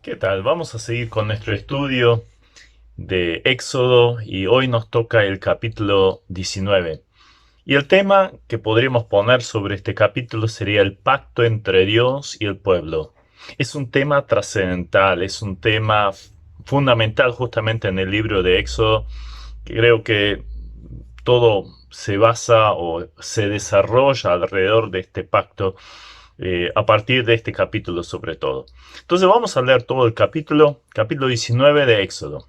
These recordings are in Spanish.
¿Qué tal? Vamos a seguir con nuestro estudio de Éxodo y hoy nos toca el capítulo 19. Y el tema que podríamos poner sobre este capítulo sería el pacto entre Dios y el pueblo. Es un tema trascendental, es un tema fundamental justamente en el libro de Éxodo. Creo que todo se basa o se desarrolla alrededor de este pacto a partir de este capítulo sobre todo. Entonces vamos a leer todo el capítulo 19 de Éxodo.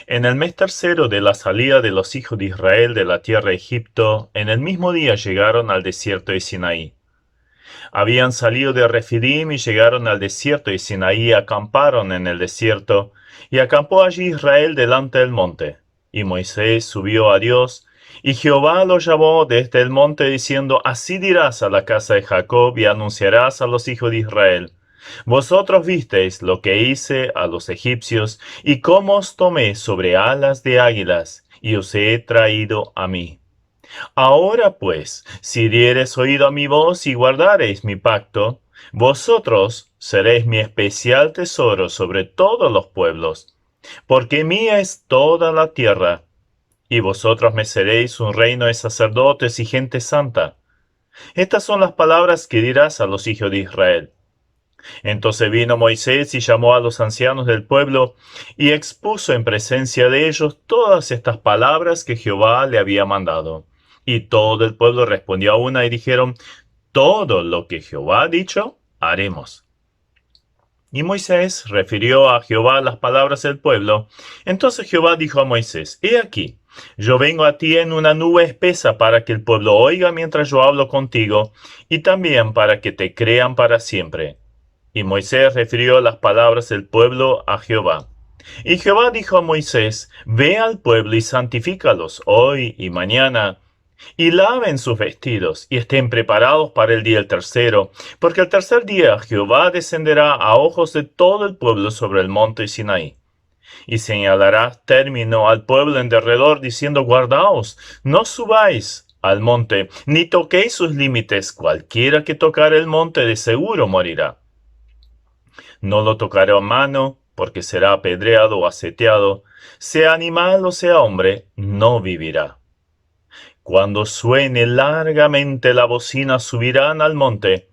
En el mes tercero de la salida de los hijos de Israel de la tierra de Egipto, en el mismo día llegaron al desierto de Sinaí. Habían salido de Refidim y llegaron al desierto de Sinaí, acamparon en el desierto, y acampó allí Israel delante del monte. Y Moisés subió a Dios, y Jehová lo llamó desde el monte diciendo, así dirás a la casa de Jacob y anunciarás a los hijos de Israel. Vosotros visteis lo que hice a los egipcios, y cómo os tomé sobre alas de águilas, y os he traído a mí. Ahora pues, si diereis oído a mi voz y guardareis mi pacto, vosotros seréis mi especial tesoro sobre todos los pueblos, porque mía es toda la tierra, y vosotros me seréis un reino de sacerdotes y gente santa. Estas son las palabras que dirás a los hijos de Israel. Entonces vino Moisés y llamó a los ancianos del pueblo y expuso en presencia de ellos todas estas palabras que Jehová le había mandado. Y todo el pueblo respondió a una y dijeron, todo lo que Jehová ha dicho, haremos. Y Moisés refirió a Jehová las palabras del pueblo. Entonces Jehová dijo a Moisés, he aquí, yo vengo a ti en una nube espesa para que el pueblo oiga mientras yo hablo contigo, y también para que te crean para siempre. Y Moisés refirió las palabras del pueblo a Jehová. Y Jehová dijo a Moisés, ve al pueblo y santifícalos hoy y mañana, y laven sus vestidos, y estén preparados para el día tercero, porque el tercer día Jehová descenderá a ojos de todo el pueblo sobre el monte Sinaí. Y señalará término al pueblo en derredor, diciendo, guardaos, no subáis al monte, ni toquéis sus límites, cualquiera que tocare el monte de seguro morirá. No lo tocará a mano, porque será apedreado o aseteado, sea animal o sea hombre, no vivirá. Cuando suene largamente la bocina, subirán al monte.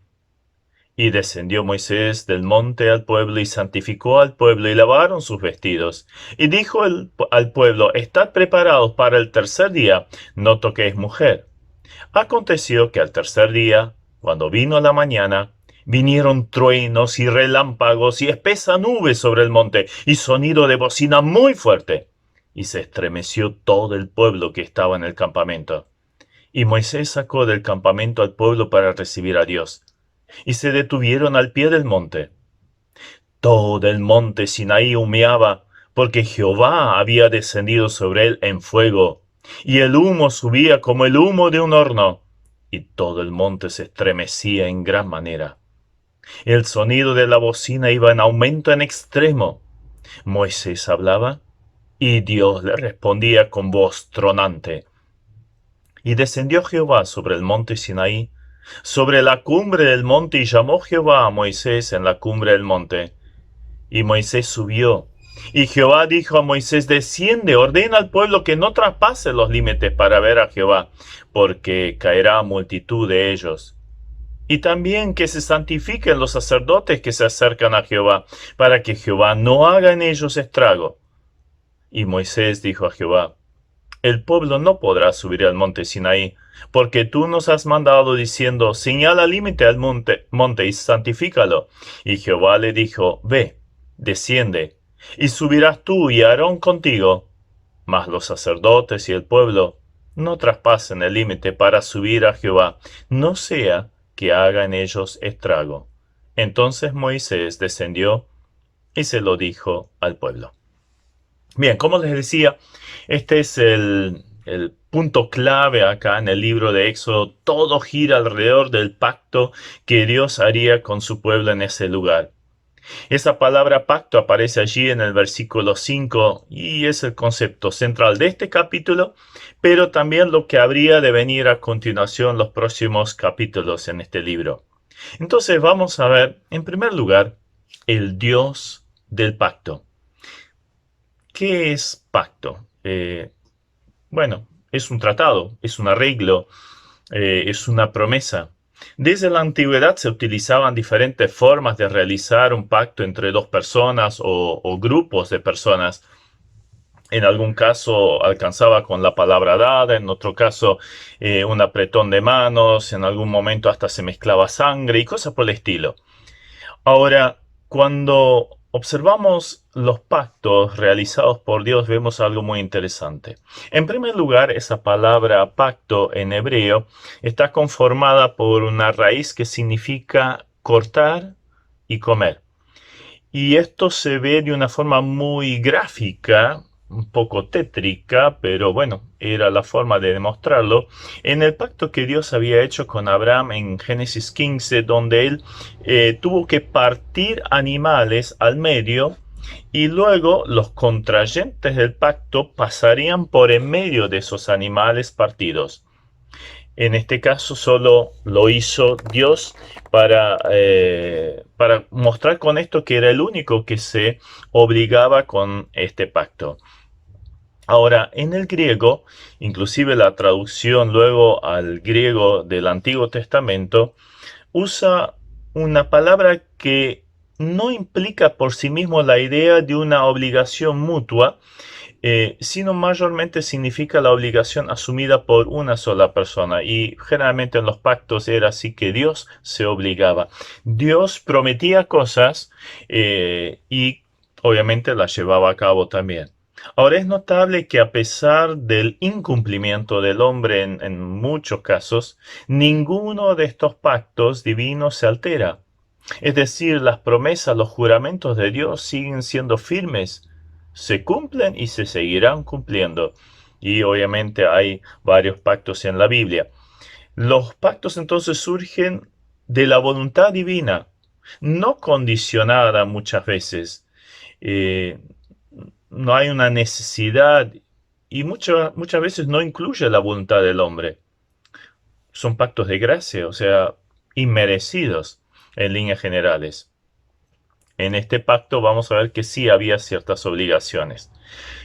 Y descendió Moisés del monte al pueblo y santificó al pueblo y lavaron sus vestidos. Y dijo al pueblo, estad preparados para el tercer día, no toquéis mujer. Aconteció que al tercer día, cuando vino la mañana, vinieron truenos y relámpagos y espesa nube sobre el monte y sonido de bocina muy fuerte. Y se estremeció todo el pueblo que estaba en el campamento. Y Moisés sacó del campamento al pueblo para recibir a Dios. Y se detuvieron al pie del monte. Todo el monte Sinaí humeaba, porque Jehová había descendido sobre él en fuego, y el humo subía como el humo de un horno, y todo el monte se estremecía en gran manera. El sonido de la bocina iba en aumento en extremo. Moisés hablaba, y Dios le respondía con voz tronante. Y descendió Jehová sobre el monte Sinaí, sobre la cumbre del monte, y llamó Jehová a Moisés en la cumbre del monte. Y Moisés subió. Y Jehová dijo a Moisés, desciende, ordena al pueblo que no traspase los límites para ver a Jehová, porque caerá multitud de ellos. Y también que se santifiquen los sacerdotes que se acercan a Jehová, para que Jehová no haga en ellos estrago. Y Moisés dijo a Jehová, el pueblo no podrá subir al monte Sinaí, porque tú nos has mandado diciendo, señala límite al monte y santifícalo. Y Jehová le dijo, ve, desciende, y subirás tú y Aarón contigo. Mas los sacerdotes y el pueblo no traspasen el límite para subir a Jehová, no sea que haga en ellos estrago. Entonces Moisés descendió y se lo dijo al pueblo. Bien, como les decía, este es el punto clave acá en el libro de Éxodo. Todo gira alrededor del pacto que Dios haría con su pueblo en ese lugar. Esa palabra pacto aparece allí en el versículo 5 y es el concepto central de este capítulo, pero también lo que habría de venir a continuación los próximos capítulos en este libro. Entonces vamos a ver, en primer lugar, el Dios del pacto. ¿Qué es pacto? Bueno, es un tratado, es un arreglo, es una promesa. Desde la antigüedad se utilizaban diferentes formas de realizar un pacto entre dos personas o grupos de personas. En algún caso alcanzaba con la palabra dada, en otro caso un apretón de manos, en algún momento hasta se mezclaba sangre y cosas por el estilo. Ahora, cuando observamos los pactos realizados por Dios, vemos algo muy interesante. En primer lugar, esa palabra pacto en hebreo está conformada por una raíz que significa cortar y comer. Y esto se ve de una forma muy gráfica, un poco tétrica, pero bueno, era la forma de demostrarlo, en el pacto que Dios había hecho con Abraham en Génesis 15, donde él tuvo que partir animales al medio y luego los contrayentes del pacto pasarían por en medio de esos animales partidos. En este caso solo lo hizo Dios para mostrar con esto que era el único que se obligaba con este pacto. Ahora, en el griego, inclusive la traducción luego al griego del Antiguo Testamento, usa una palabra que no implica por sí mismo la idea de una obligación mutua, sino mayormente significa la obligación asumida por una sola persona. Y generalmente en los pactos era así que Dios se obligaba. Dios prometía cosas y obviamente las llevaba a cabo también. Ahora es notable que a pesar del incumplimiento del hombre en muchos casos, ninguno de estos pactos divinos se altera. Es decir, las promesas, los juramentos de Dios siguen siendo firmes, se cumplen y se seguirán cumpliendo. Y obviamente hay varios pactos en la Biblia. Los pactos entonces surgen de la voluntad divina, no condicionada muchas veces. Eh, no hay una necesidad y muchas veces no incluye la voluntad del hombre. Son pactos de gracia, o sea, inmerecidos en líneas generales. En este pacto vamos a ver que sí había ciertas obligaciones.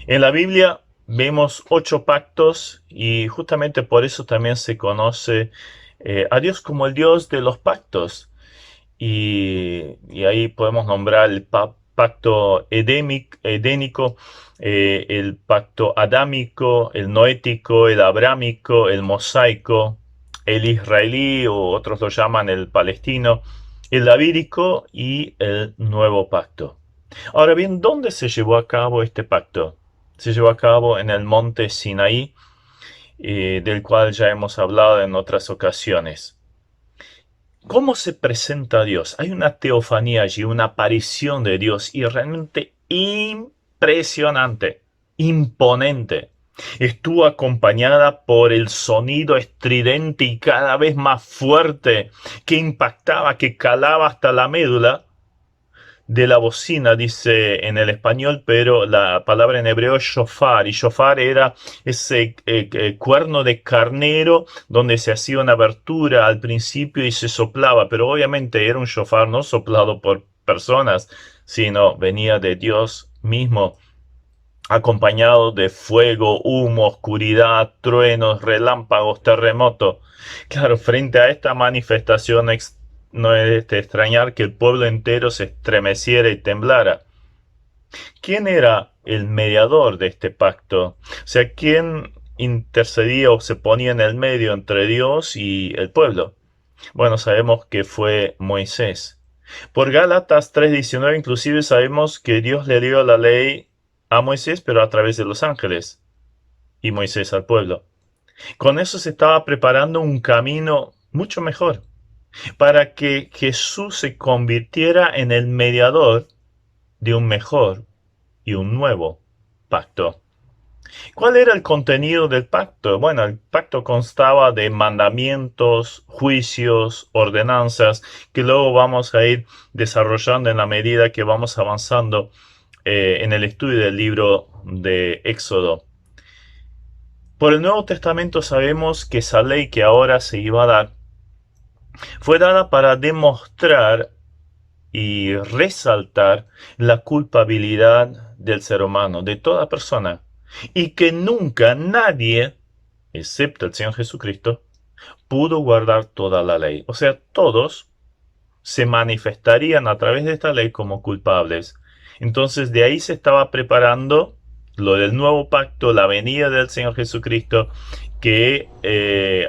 En la Biblia vemos 8 pactos y justamente por eso también se conoce a Dios como el Dios de los pactos. Y ahí podemos nombrar el pacto edénico, el pacto adámico, el noético, el abrámico, el mosaico, el israelí o otros lo llaman el palestino, el davídico y el nuevo pacto. Ahora bien, ¿dónde se llevó a cabo este pacto? Se llevó a cabo en el monte Sinaí, del cual ya hemos hablado en otras ocasiones. ¿Cómo se presenta Dios? Hay una teofanía allí, una aparición de Dios y realmente impresionante, imponente. Estuvo acompañada por el sonido estridente y cada vez más fuerte que impactaba, que calaba hasta la médula de la bocina, dice en el español, pero la palabra en hebreo es shofar, y shofar era ese cuerno de carnero donde se hacía una abertura al principio y se soplaba, pero obviamente era un shofar no soplado por personas, sino venía de Dios mismo, acompañado de fuego, humo, oscuridad, truenos, relámpagos, terremoto. Claro, frente a esta manifestación no es de extrañar que el pueblo entero se estremeciera y temblara. ¿Quién era el mediador de este pacto? O sea, ¿quién intercedía o se ponía en el medio entre Dios y el pueblo? Bueno, sabemos que fue Moisés. Por Gálatas 3:19 inclusive sabemos que Dios le dio la ley a Moisés, pero a través de los ángeles, y Moisés al pueblo. Con eso se estaba preparando un camino mucho mejor, para que Jesús se convirtiera en el mediador de un mejor y un nuevo pacto. ¿Cuál era el contenido del pacto? Bueno, el pacto constaba de mandamientos, juicios, ordenanzas, que luego vamos a ir desarrollando en la medida que vamos avanzando en el estudio del libro de Éxodo. Por el Nuevo Testamento sabemos que esa ley que ahora se iba a dar fue dada para demostrar y resaltar la culpabilidad del ser humano, de toda persona, y que nunca nadie, excepto el Señor Jesucristo, pudo guardar toda la ley. O sea, todos se manifestarían a través de esta ley como culpables. Entonces de ahí se estaba preparando lo del nuevo pacto, la venida del Señor Jesucristo, que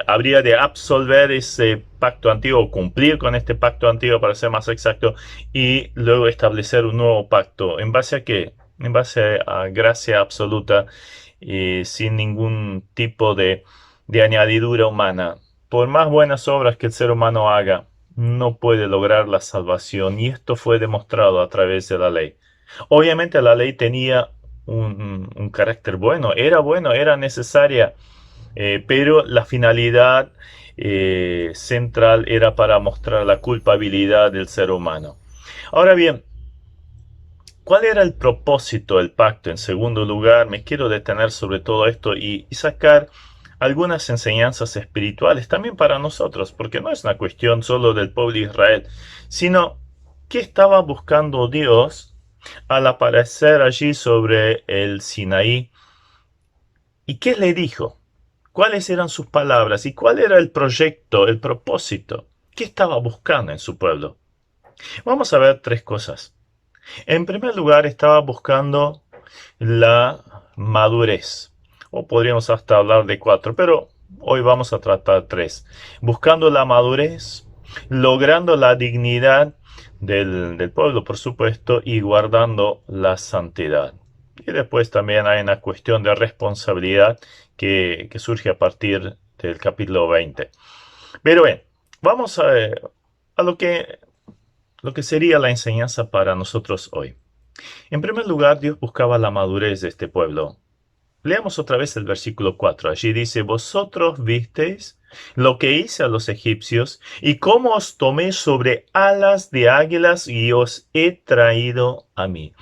habría de absolver ese pacto antiguo, cumplir con este pacto antiguo para ser más exacto, y luego establecer un nuevo pacto. ¿En base a qué? En base a gracia absoluta y sin ningún tipo de añadidura humana. Por más buenas obras que el ser humano haga, no puede lograr la salvación, y esto fue demostrado a través de la ley. Obviamente la ley tenía un carácter bueno, era necesaria, pero la finalidad central era para mostrar la culpabilidad del ser humano. Ahora bien, ¿cuál era el propósito del pacto? En segundo lugar, me quiero detener sobre todo esto y sacar algunas enseñanzas espirituales también para nosotros, porque no es una cuestión solo del pueblo de Israel, sino qué estaba buscando Dios al aparecer allí sobre el Sinaí y qué le dijo, cuáles eran sus palabras y cuál era el proyecto, el propósito, qué estaba buscando en su pueblo. Vamos a ver tres cosas. En primer lugar, estaba buscando la madurez, o podríamos hasta hablar de cuatro, pero hoy vamos a tratar tres. Buscando la madurez, logrando la dignidad del pueblo, por supuesto, y guardando la santidad. Y después también hay una cuestión de responsabilidad que surge a partir del capítulo 20. Pero bien, vamos a lo que sería la enseñanza para nosotros hoy. En primer lugar, Dios buscaba la madurez de este pueblo. Leamos otra vez el versículo 4. Allí dice, vosotros visteis lo que hice a los egipcios y cómo os tomé sobre alas de águilas y os he traído a mí.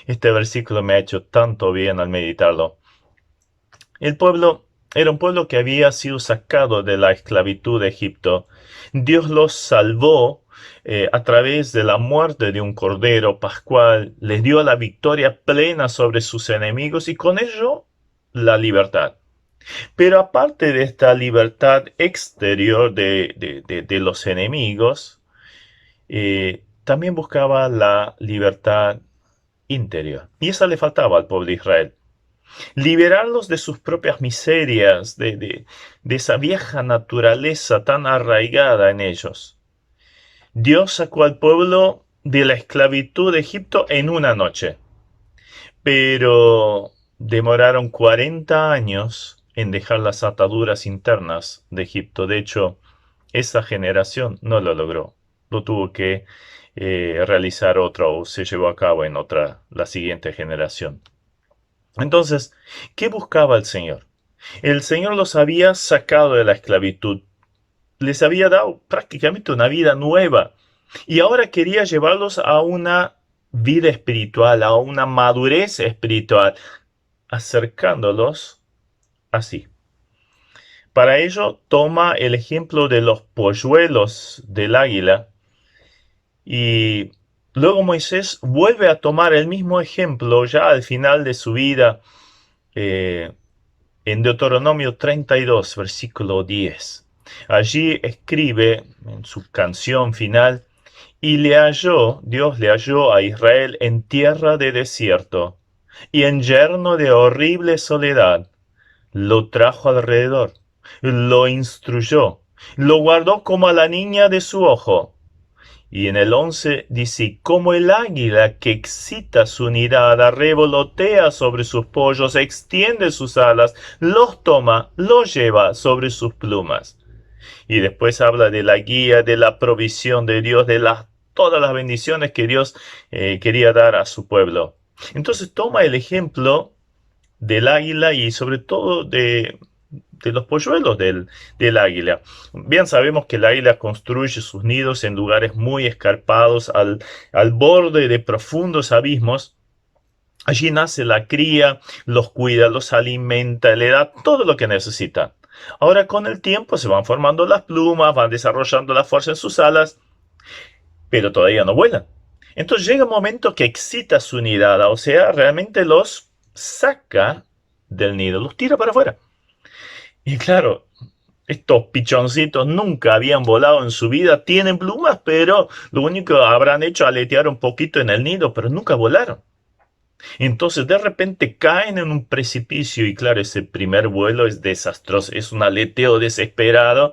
Este versículo me ha hecho tanto bien al meditarlo. El pueblo era un pueblo que había sido sacado de la esclavitud de Egipto. Dios los salvó a través de la muerte de un cordero pascual, les dio la victoria plena sobre sus enemigos y con ello la libertad. Pero aparte de esta libertad exterior de los enemigos, también buscaba la libertad interior. Y esa le faltaba al pueblo de Israel. Liberarlos de sus propias miserias, de esa vieja naturaleza tan arraigada en ellos. Dios sacó al pueblo de la esclavitud de Egipto en una noche, pero demoraron 40 años en dejar las ataduras internas de Egipto. De hecho, esa generación no lo logró. Lo tuvo que realizar otra, o se llevó a cabo en otra, la siguiente generación. Entonces, ¿qué buscaba el Señor? El Señor los había sacado de la esclavitud, les había dado prácticamente una vida nueva y ahora quería llevarlos a una vida espiritual, a una madurez espiritual, acercándolos así. Para ello toma el ejemplo de los polluelos del águila y luego Moisés vuelve a tomar el mismo ejemplo ya al final de su vida en Deuteronomio 32, versículo 10. Allí escribe en su canción final, y Dios le halló a Israel en tierra de desierto, y en yerno de horrible soledad. Lo trajo alrededor, lo instruyó, lo guardó como a la niña de su ojo. Y en el 11 dice, como el águila que excita su nidada, revolotea sobre sus pollos, extiende sus alas, los toma, los lleva sobre sus plumas. Y después habla de la guía, de la provisión de Dios, de todas las bendiciones que Dios quería dar a su pueblo. Entonces toma el ejemplo del águila y sobre todo de los polluelos del águila. Bien sabemos que el águila construye sus nidos en lugares muy escarpados, al borde de profundos abismos. Allí nace la cría, los cuida, los alimenta, le da todo lo que necesitan. Ahora con el tiempo se van formando las plumas, van desarrollando la fuerza en sus alas, pero todavía no vuelan. Entonces llega un momento que excita su nidada, o sea, realmente los saca del nido, los tira para afuera. Y claro, estos pichoncitos nunca habían volado en su vida, tienen plumas, pero lo único que habrán hecho es aletear un poquito en el nido, pero nunca volaron. Entonces de repente caen en un precipicio y claro, ese primer vuelo es desastroso, es un aleteo desesperado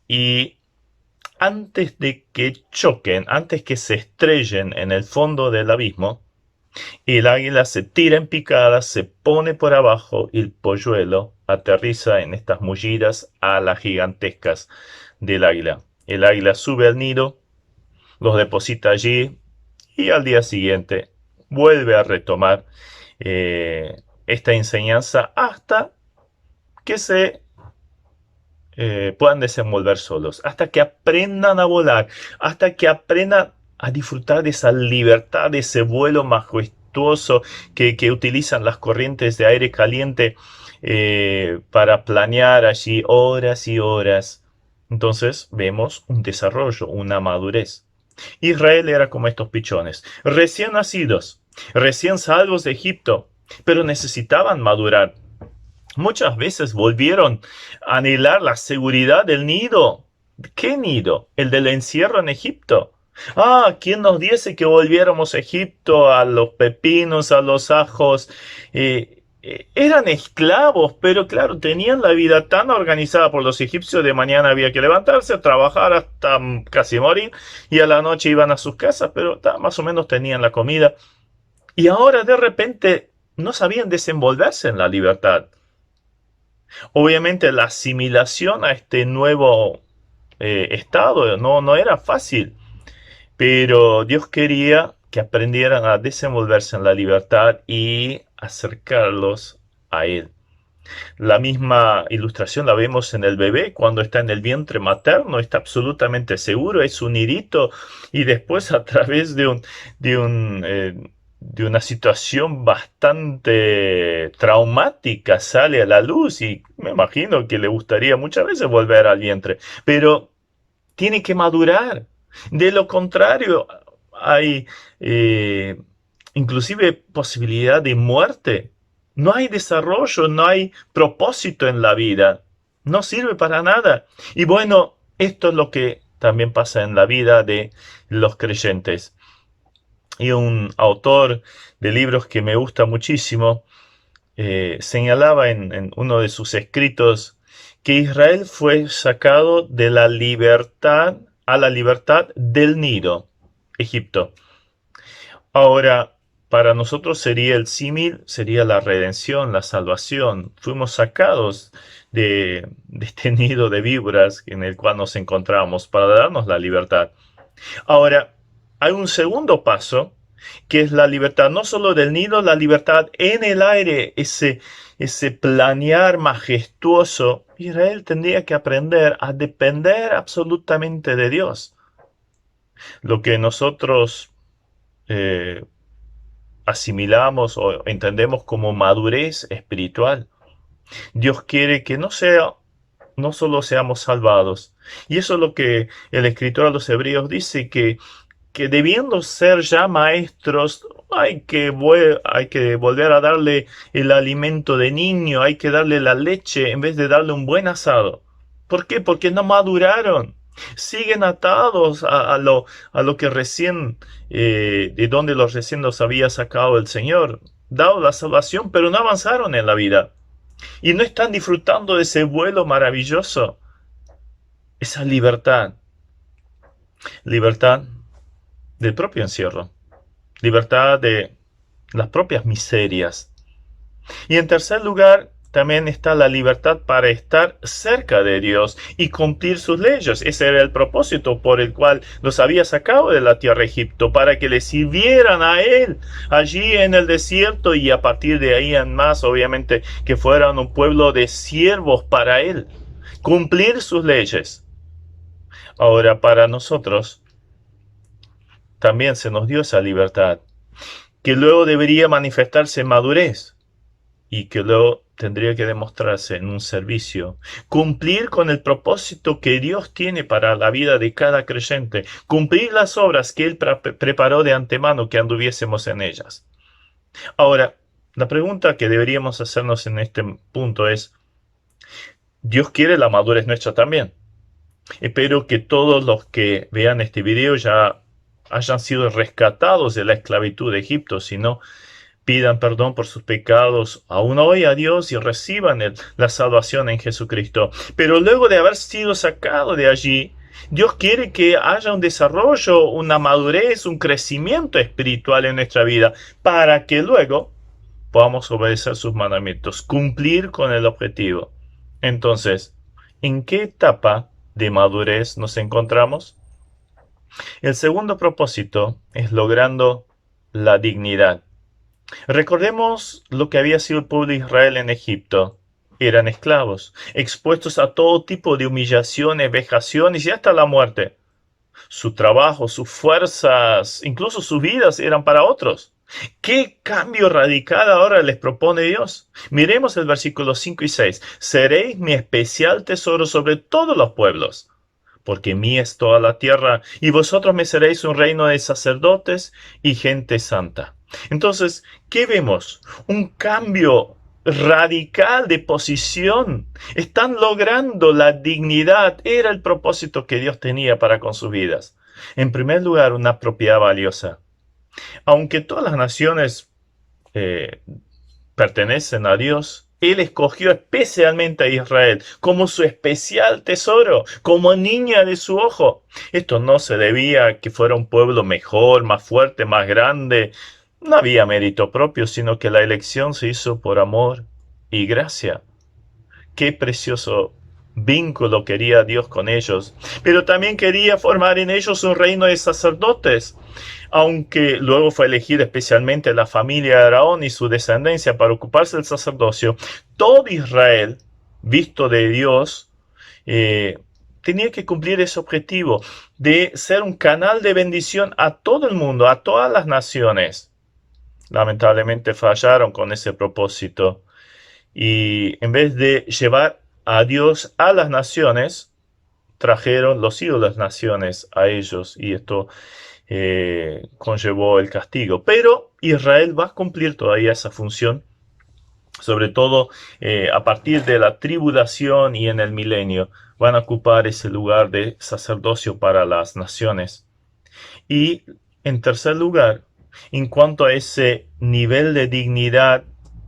y antes de que choquen, antes que se estrellen en el fondo del abismo, el águila se tira en picada, se pone por abajo y el polluelo aterriza en estas mullidas alas gigantescas del águila. El águila sube al nido, los deposita allí y al día siguiente vuelve a retomar esta enseñanza hasta que se puedan desenvolver solos, hasta que aprendan a volar, hasta que aprendan a disfrutar de esa libertad, de ese vuelo majestuoso que utilizan las corrientes de aire caliente para planear allí horas y horas. Entonces vemos un desarrollo, una madurez. Israel era como estos pichones, recién nacidos, recién salvos de Egipto, pero necesitaban madurar. Muchas veces volvieron a anhelar la seguridad del nido. ¿Qué nido? El del encierro en Egipto. Ah, ¿quién nos diese que volviéramos a Egipto, a los pepinos, a los ajos? Eran esclavos, pero claro, tenían la vida tan organizada por los egipcios. De mañana había que levantarse, trabajar hasta casi morir, y a la noche iban a sus casas, pero más o menos tenían la comida. Y ahora de repente no sabían desenvolverse en la libertad. Obviamente la asimilación a este nuevo estado no era fácil, pero Dios quería que aprendieran a desenvolverse en la libertad y acercarlos a Él. La misma ilustración la vemos en el bebé cuando está en el vientre materno, está absolutamente seguro, es un nidito y después a través de una situación bastante traumática sale a la luz y me imagino que le gustaría muchas veces volver al vientre, pero tiene que madurar. De lo contrario, hay inclusive posibilidad de muerte. No hay desarrollo, no hay propósito en la vida. No sirve para nada. Y bueno, esto es lo que también pasa en la vida de los creyentes. Y un autor de libros que me gusta muchísimo señalaba en uno de sus escritos que Israel fue sacado de la libertad a la libertad del nido, Egipto. Ahora, para nosotros sería el símil, sería la redención, la salvación. Fuimos sacados de este nido de víboras en el cual nos encontramos para darnos la libertad. Ahora, hay un segundo paso, que es la libertad, no solo del nido, la libertad en el aire, ese planear majestuoso. Israel tendría que aprender a depender absolutamente de Dios. Lo que nosotros asimilamos o entendemos como madurez espiritual. Dios quiere que no solo seamos salvados. Y eso es lo que el escritor a los Hebreos dice, que debiendo ser ya maestros, hay que volver a darle el alimento de niño, hay que darle la leche en vez de darle un buen asado. ¿Por qué? Porque no maduraron. Siguen atados a lo que recién, de donde los recién los había sacado el Señor, dado la salvación, pero no avanzaron en la vida. Y no están disfrutando de ese vuelo maravilloso, esa libertad. Libertad del propio encierro, libertad de las propias miserias. Y en tercer lugar, también está la libertad para estar cerca de Dios y cumplir sus leyes. Ese era el propósito por el cual los había sacado de la tierra de Egipto, para que le sirvieran a Él allí en el desierto y a partir de ahí en más, obviamente, que fueran un pueblo de siervos para Él. Cumplir sus leyes. Ahora, para nosotros, también se nos dio esa libertad, que luego debería manifestarse en madurez. y que luego tendría que demostrarse en un servicio. Cumplir con el propósito que Dios tiene para la vida de cada creyente. Cumplir las obras que Él preparó de antemano que anduviésemos en ellas. Ahora, la pregunta que deberíamos hacernos en este punto es, ¿Dios quiere la madurez nuestra también? Espero que todos los que vean este video ya hayan sido rescatados de la esclavitud de Egipto, si no, pidan perdón por sus pecados aún hoy a Dios y reciban la salvación en Jesucristo. Pero luego de haber sido sacado de allí, Dios quiere que haya un desarrollo, una madurez, un crecimiento espiritual en nuestra vida para que luego podamos obedecer sus mandamientos, cumplir con el objetivo. Entonces, ¿en qué etapa de madurez nos encontramos? El segundo propósito es logrando la dignidad. Recordemos lo que había sido el pueblo de Israel en Egipto. Eran esclavos, expuestos a todo tipo de humillaciones, vejaciones y hasta la muerte. Su trabajo, sus fuerzas, incluso sus vidas eran para otros. ¿Qué cambio radical ahora les propone Dios? Miremos el versículo 5 y 6. Seréis mi especial tesoro sobre todos los pueblos, porque mía es toda la tierra, y vosotros me seréis un reino de sacerdotes y gente santa. Entonces, ¿qué vemos? Un cambio radical de posición. Están logrando la dignidad. Era el propósito que Dios tenía para con sus vidas. En primer lugar, una propiedad valiosa. Aunque todas las naciones pertenecen a Dios, Él escogió especialmente a Israel como su especial tesoro, como niña de su ojo. Esto no se debía a que fuera un pueblo mejor, más fuerte, más grande. No había mérito propio, sino que la elección se hizo por amor y gracia. Qué precioso vínculo quería Dios con ellos, pero también quería formar en ellos un reino de sacerdotes. Aunque luego fue elegida especialmente la familia de Aarón y su descendencia para ocuparse del sacerdocio, todo Israel, visto de Dios, tenía que cumplir ese objetivo de ser un canal de bendición a todo el mundo, a todas las naciones. Lamentablemente fallaron con ese propósito y en vez de llevar a Dios a las naciones, trajeron los ídolos de las naciones a ellos y esto conllevó el castigo. Pero Israel va a cumplir todavía esa función, sobre todo a partir de la tribulación y en el milenio. Van a ocupar ese lugar de sacerdocio para las naciones. Y en tercer lugar, en cuanto a ese nivel de dignidad,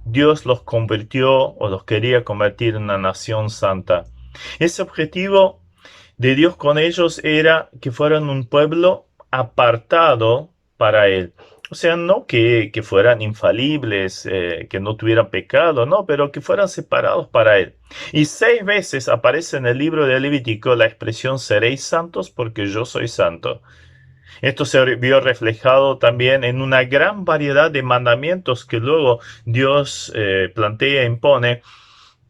Dios los convirtió o los quería convertir en una nación santa. Ese objetivo de Dios con ellos era que fueran un pueblo apartado para Él. O sea, no que fueran infalibles, que no tuvieran pecado, no, pero que fueran separados para Él. Y 6 veces aparece en el libro de Levítico la expresión seréis santos porque yo soy santo. Esto se vio reflejado también en una gran variedad de mandamientos que luego Dios plantea e impone,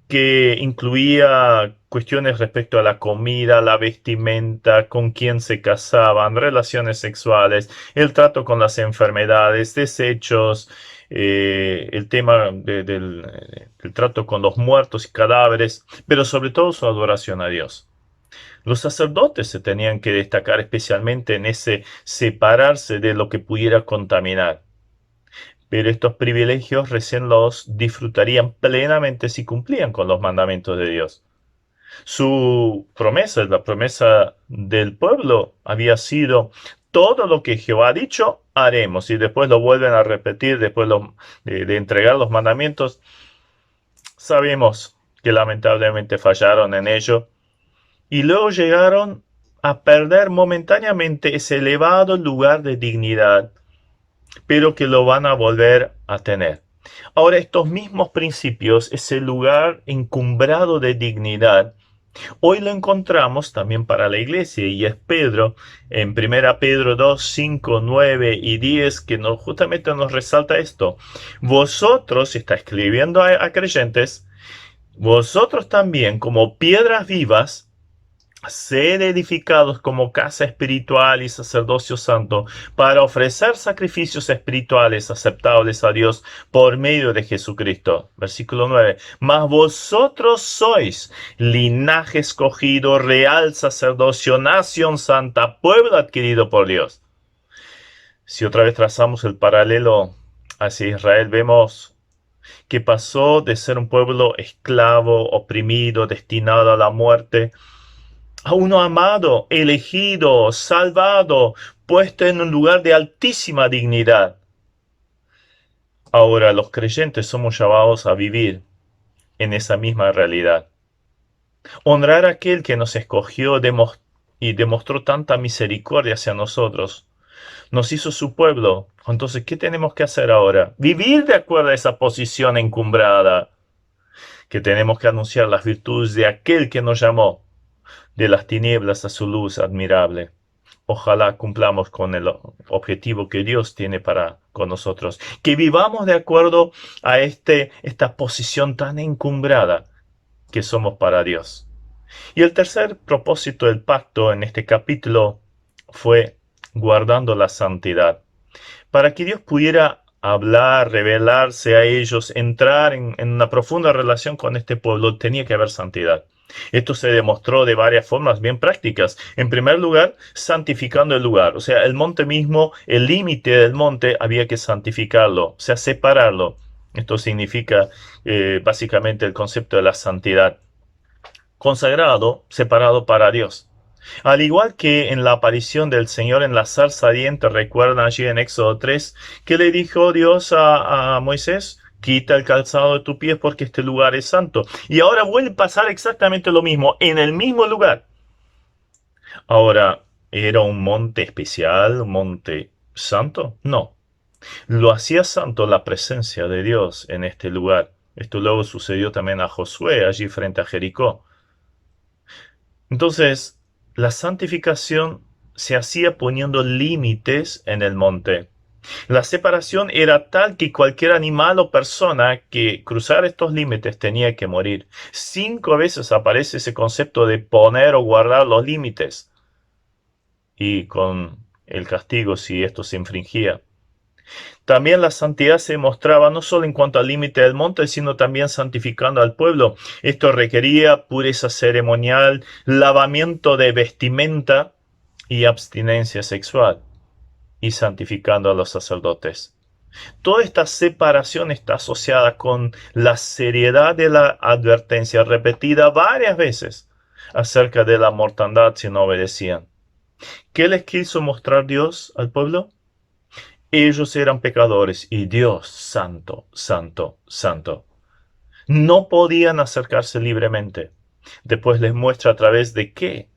que incluía cuestiones respecto a la comida, la vestimenta, con quién se casaban, relaciones sexuales, el trato con las enfermedades, desechos, el tema del trato con los muertos y cadáveres, pero sobre todo su adoración a Dios. Los sacerdotes se tenían que destacar especialmente en ese separarse de lo que pudiera contaminar. Pero estos privilegios recién los disfrutarían plenamente si cumplían con los mandamientos de Dios. Su promesa, la promesa del pueblo, había sido todo lo que Jehová ha dicho, haremos. Y después lo vuelven a repetir, después de entregar los mandamientos. Sabemos que lamentablemente fallaron en ello. Y luego llegaron a perder momentáneamente ese elevado lugar de dignidad, pero que lo van a volver a tener. Ahora, estos mismos principios, ese lugar encumbrado de dignidad, hoy lo encontramos también para la iglesia, y es Pedro, en 1 Pedro 2, 5, 9 y 10, que justamente nos resalta esto. Vosotros, está escribiendo a creyentes, vosotros también, como piedras vivas, ser edificados como casa espiritual y sacerdocio santo para ofrecer sacrificios espirituales aceptables a Dios por medio de Jesucristo. Versículo 9. Mas vosotros sois linaje escogido, real sacerdocio, nación santa, pueblo adquirido por Dios. Si otra vez trazamos el paralelo hacia Israel, vemos que pasó de ser un pueblo esclavo, oprimido, destinado a la muerte, a uno amado, elegido, salvado, puesto en un lugar de altísima dignidad. Ahora los creyentes somos llamados a vivir en esa misma realidad. Honrar a aquel que nos escogió y demostró tanta misericordia hacia nosotros. Nos hizo su pueblo. Entonces, ¿qué tenemos que hacer ahora? Vivir de acuerdo a esa posición encumbrada. Que tenemos que anunciar las virtudes de aquel que nos llamó de las tinieblas a su luz admirable. Ojalá cumplamos con el objetivo que Dios tiene con nosotros. Que vivamos de acuerdo a esta posición tan encumbrada que somos para Dios. Y el tercer propósito del pacto en este capítulo fue guardando la santidad. Para que Dios pudiera hablar, revelarse a ellos, entrar en una profunda relación con este pueblo, tenía que haber santidad. Esto se demostró de varias formas bien prácticas. En primer lugar, santificando el lugar. O sea, el monte mismo, el límite del monte, había que santificarlo, o sea, separarlo. Esto significa básicamente el concepto de la santidad. Consagrado, separado para Dios. Al igual que en la aparición del Señor en la zarza ardiente, recuerdan allí en Éxodo 3, que le dijo Dios a Moisés: quita el calzado de tus pies porque este lugar es santo. Y ahora vuelve a pasar exactamente lo mismo, en el mismo lugar. Ahora, ¿era un monte especial, un monte santo? No. Lo hacía santo la presencia de Dios en este lugar. Esto luego sucedió también a Josué, allí frente a Jericó. Entonces, la santificación se hacía poniendo límites en el monte. La separación era tal que cualquier animal o persona que cruzara estos límites tenía que morir. 5 veces aparece ese concepto de poner o guardar los límites, y con el castigo si esto se infringía. También la santidad se mostraba no solo en cuanto al límite del monte, sino también santificando al pueblo. Esto requería pureza ceremonial, lavamiento de vestimenta y abstinencia sexual, y santificando a los sacerdotes. Toda esta separación está asociada con la seriedad de la advertencia repetida varias veces acerca de la mortandad si no obedecían. ¿Qué les quiso mostrar Dios al pueblo? Ellos eran pecadores y Dios santo, santo, santo. No podían acercarse libremente. Después les muestra a través de qué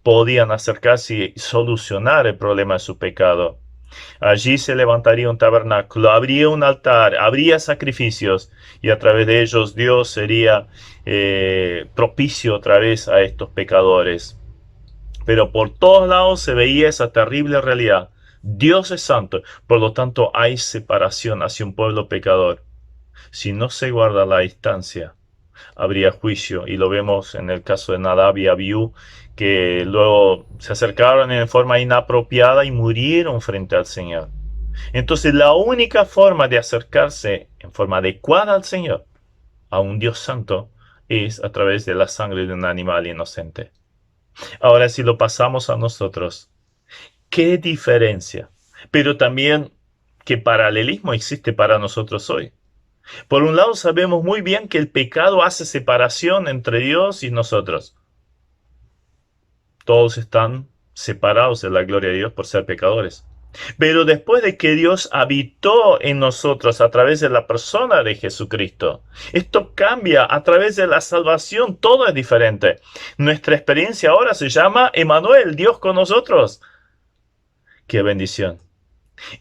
podían acercarse y solucionar el problema de su pecado. Allí se levantaría un tabernáculo, habría un altar, habría sacrificios, y a través de ellos Dios sería propicio otra vez a estos pecadores. Pero por todos lados se veía esa terrible realidad. Dios es santo, por lo tanto hay separación hacia un pueblo pecador. Si no se guarda la distancia, habría juicio, y lo vemos en el caso de Nadab y Abiú, que luego se acercaron en forma inapropiada y murieron frente al Señor. Entonces la única forma de acercarse en forma adecuada al Señor, a un Dios santo, es a través de la sangre de un animal inocente. Ahora, si lo pasamos a nosotros, ¿qué diferencia? Pero también, ¿qué paralelismo existe para nosotros hoy? Por un lado, sabemos muy bien que el pecado hace separación entre Dios y nosotros. Todos están separados de la gloria de Dios por ser pecadores. Pero después de que Dios habitó en nosotros a través de la persona de Jesucristo, esto cambia a través de la salvación, todo es diferente. Nuestra experiencia ahora se llama Emmanuel, Dios con nosotros. ¡Qué bendición!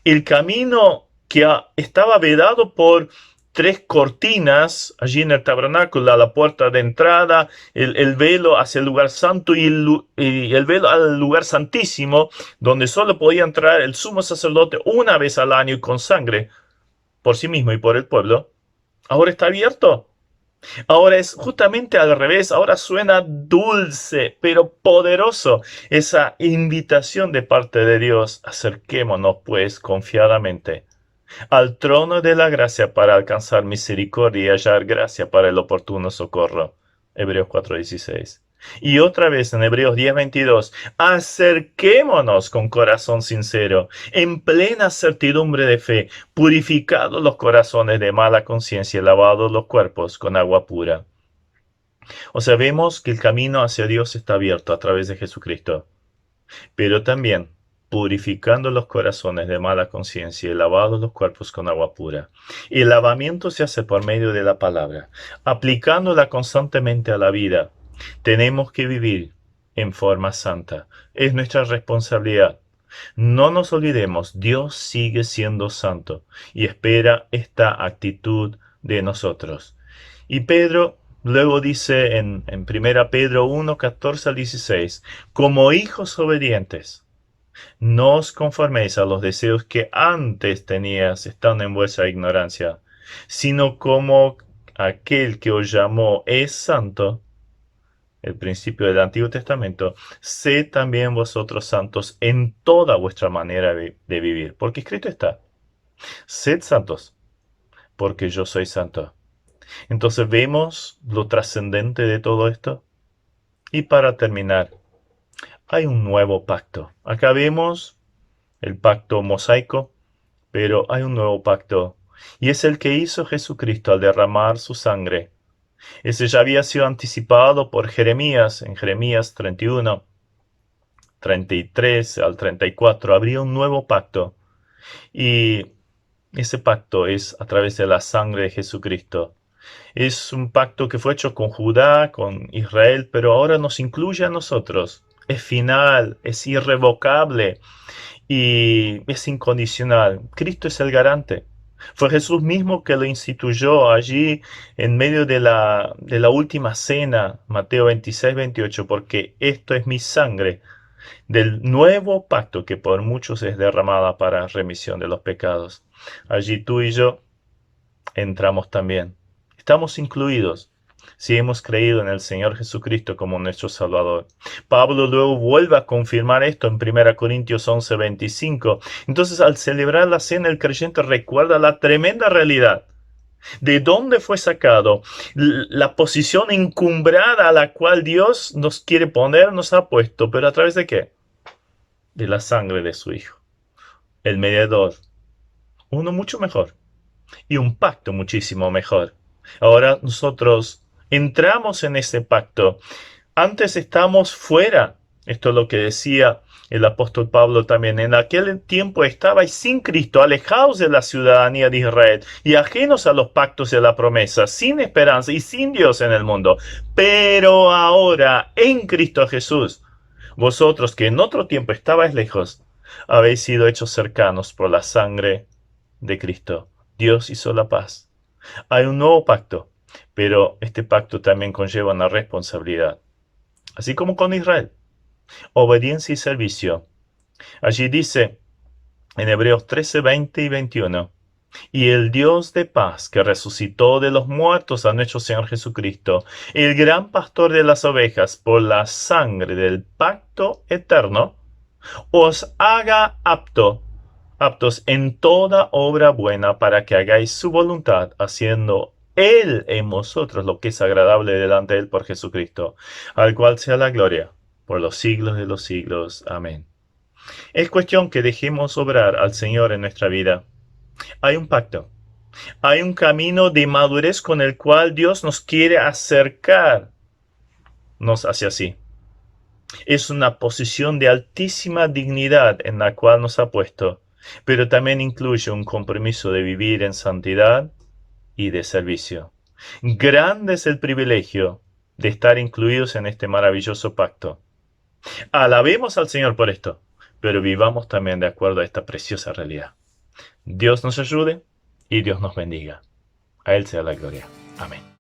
El camino que estaba vedado por 3 cortinas allí en el tabernáculo, a la puerta de entrada, el velo hacia el lugar santo y el velo al lugar santísimo, donde solo podía entrar el sumo sacerdote una vez al año y con sangre por sí mismo y por el pueblo, ahora está abierto. Ahora es justamente al revés, ahora suena dulce, pero poderoso esa invitación de parte de Dios. Acerquémonos pues confiadamente al trono de la gracia para alcanzar misericordia y hallar gracia para el oportuno socorro. Hebreos 4:16. Y otra vez en Hebreos 10:22, acerquémonos con corazón sincero, en plena certidumbre de fe, purificados los corazones de mala conciencia y lavados los cuerpos con agua pura. O sea, vemos que el camino hacia Dios está abierto a través de Jesucristo, pero también purificando los corazones de mala conciencia y lavados los cuerpos con agua pura. Y el lavamiento se hace por medio de la palabra, aplicándola constantemente a la vida. Tenemos que vivir en forma santa. Es nuestra responsabilidad. No nos olvidemos, Dios sigue siendo santo y espera esta actitud de nosotros. Y Pedro luego dice en 1 Pedro 1, 14 al 16, como hijos obedientes, no os conforméis a los deseos que antes tenías estando en vuestra ignorancia, sino como aquel que os llamó es santo, el principio del Antiguo Testamento, sed también vosotros santos en toda vuestra manera de vivir, porque escrito está, sed santos, porque yo soy santo. Entonces vemos lo trascendente de todo esto. Y para terminar, hay un nuevo pacto. Acá vemos el pacto mosaico, pero hay un nuevo pacto. Y es el que hizo Jesucristo al derramar su sangre. Ese ya había sido anticipado por Jeremías, en Jeremías 31, 33 al 34. Habría un nuevo pacto. Y ese pacto es a través de la sangre de Jesucristo. Es un pacto que fue hecho con Judá, con Israel, pero ahora nos incluye a nosotros. Es final, es irrevocable y es incondicional. Cristo es el garante. Fue Jesús mismo que lo instituyó allí en medio de la última cena, Mateo 26-28, porque esto es mi sangre del nuevo pacto que por muchos es derramada para remisión de los pecados. Allí tú y yo entramos también. Estamos incluidos si hemos creído en el Señor Jesucristo como nuestro Salvador. Pablo luego vuelve a confirmar esto en 1 Corintios 11:25. Entonces, al celebrar la cena, el creyente recuerda la tremenda realidad de dónde fue sacado, la posición encumbrada a la cual Dios nos quiere poner, nos ha puesto, pero ¿a través de qué? De la sangre de su Hijo, el mediador, uno mucho mejor y un pacto muchísimo mejor. Ahora nosotros entramos en ese pacto. Antes estamos fuera. Esto es lo que decía el apóstol Pablo también. En aquel tiempo estabais sin Cristo, alejados de la ciudadanía de Israel y ajenos a los pactos de la promesa, sin esperanza y sin Dios en el mundo. Pero ahora, en Cristo Jesús, vosotros que en otro tiempo estabais lejos, habéis sido hechos cercanos por la sangre de Cristo. Dios hizo la paz. Hay un nuevo pacto, pero este pacto también conlleva una responsabilidad. Así como con Israel, obediencia y servicio. Allí dice en Hebreos 13, 20 y 21, y el Dios de paz que resucitó de los muertos a nuestro Señor Jesucristo, el gran pastor de las ovejas, por la sangre del pacto eterno, os haga aptos en toda obra buena para que hagáis su voluntad, haciendo Él en vosotros lo que es agradable delante de Él por Jesucristo, al cual sea la gloria por los siglos de los siglos. Amén. Es cuestión que dejemos obrar al Señor en nuestra vida. Hay un pacto, hay un camino de madurez con el cual Dios nos quiere acercarnos hacia sí. Es una posición de altísima dignidad en la cual nos ha puesto, pero también incluye un compromiso de vivir en santidad y de servicio. Grande es el privilegio de estar incluidos en este maravilloso pacto. Alabemos al Señor por esto, pero vivamos también de acuerdo a esta preciosa realidad. Dios nos ayude y Dios nos bendiga. A Él sea la gloria. Amén.